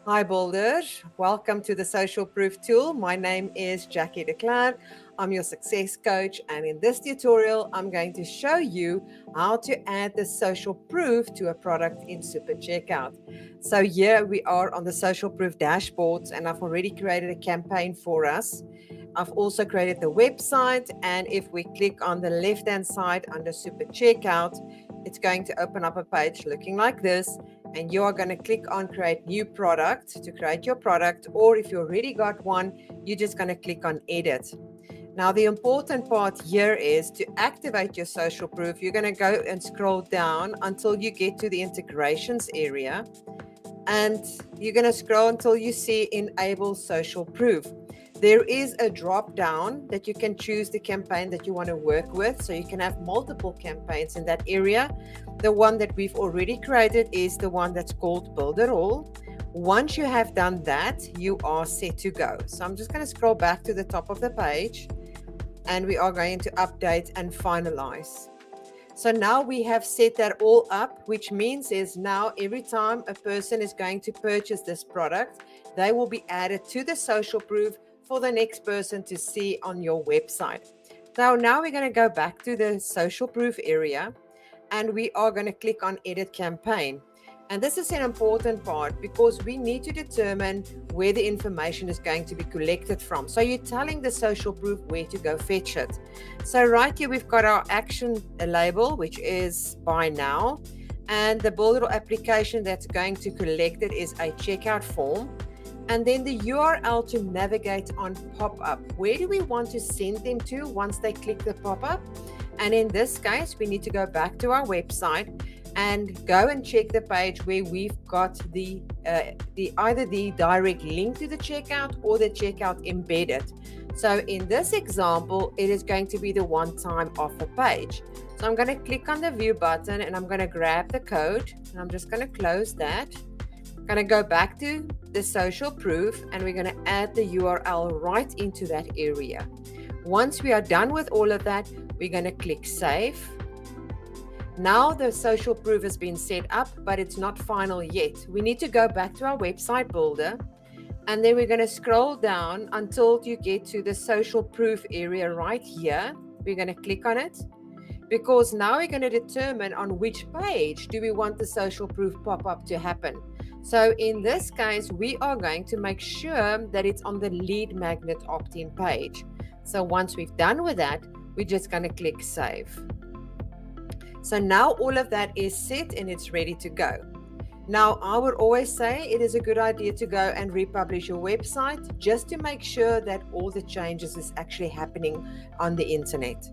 Hi Boulder, welcome to the Social Proof Tool. My name is Jackie de Klerk. I'm your success coach, and in this tutorial I'm going to show you how to add the social proof to a product in Supercheckout. So here we are on the social proof dashboard, and I've already created a campaign for us. I've also created the website, and if we click on the left hand side under Supercheckout, it's going to open up a page looking like this, and you are going to click on create new product to create your product, or if you already got one, you're just going to click on edit. Now the important part here is to activate your social proof. You're going to go and scroll down until you get to the integrations area, and you're going to scroll until you see enable social proof. There is a drop down that you can choose the campaign that you want to work with, so you can have multiple campaigns in that area. The one that we've already created is the one that's called Builderall. Once you have done that, you are set to go. So I'm just going to scroll back to the top of the page, and we are going to update and finalize. So now we have set that all up, which means is now every time a person is going to purchase this product, they will be added to the social proof for the next person to see on your website. Now we're going to go back to the social proof area, and we are going to click on edit campaign. And this is an important part because we need to determine where the information is going to be collected from. So you're telling the social proof where to go fetch it. So right here, we've got our action label, which is buy now. And the Builderall application that's going to collect it is a checkout form. And then the URL to navigate on pop-up. Where do we want to send them to once they click the pop-up? And in this case, we need to go back to our website and go and check the page where we've got the either the direct link to the checkout or the checkout embedded. So in this example, it is going to be the one-time offer page. So I'm going to click on the view button, and I'm going to grab the code, and I'm just going to close that. I'm going to go back to the social proof, and we're going to add the URL right into that area. Once we are done with all of that, we're going to click save. Now the social proof has been set up, but it's not final yet. We need to go back to our website builder, and then we're going to scroll down until you get to the social proof area right here. We're going to click on it, because now we're going to determine on which page do we want the social proof pop-up to happen. So in this case, we are going to make sure that it's on the lead magnet opt-in page. So once we've done with that, we're just going to click save. So now all of that is set and it's ready to go. Now, I would always say it is a good idea to go and republish your website just to make sure that all the changes is actually happening on the internet.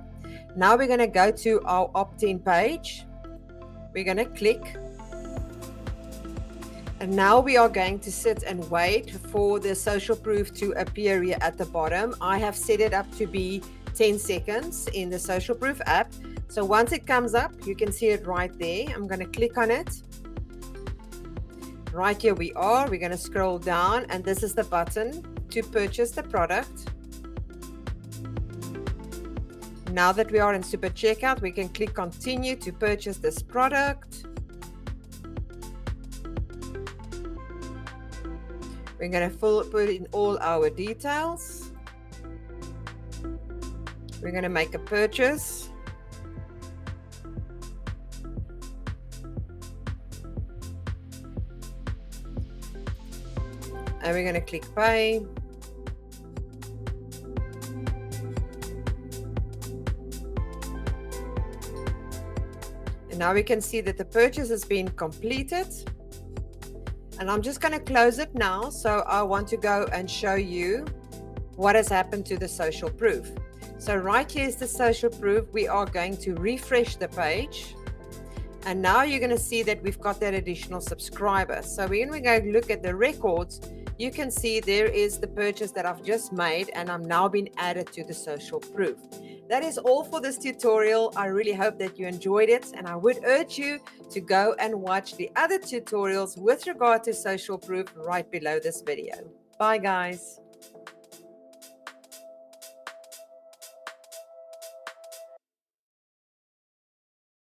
Now we're going to go to our opt-in page. We're going to click. And now we are going to sit and wait for the social proof to appear here at the bottom. I have set it up to be 10 seconds in the social proof app. So once it comes up, you can see it right there. I'm going to click on it. Right here we are. We're going to scroll down, and this is the button to purchase the product. Now that we are in Supercheckout, we can click continue to purchase this product. We're going to put in all our details. We're going to make a purchase. And we're going to click pay. And now we can see that the purchase has been completed. And I'm just going to close it now. So I want to go and show you what has happened to the social proof. So right here is the social proof. We are going to refresh the page. And now you're going to see that we've got that additional subscriber. So when we go look at the records, you can see there is the purchase that I've just made, and I'm now been added to the social proof. That is all for this tutorial. I really hope that you enjoyed it, and I would urge you to go and watch the other tutorials with regard to social proof right below this video. Bye guys.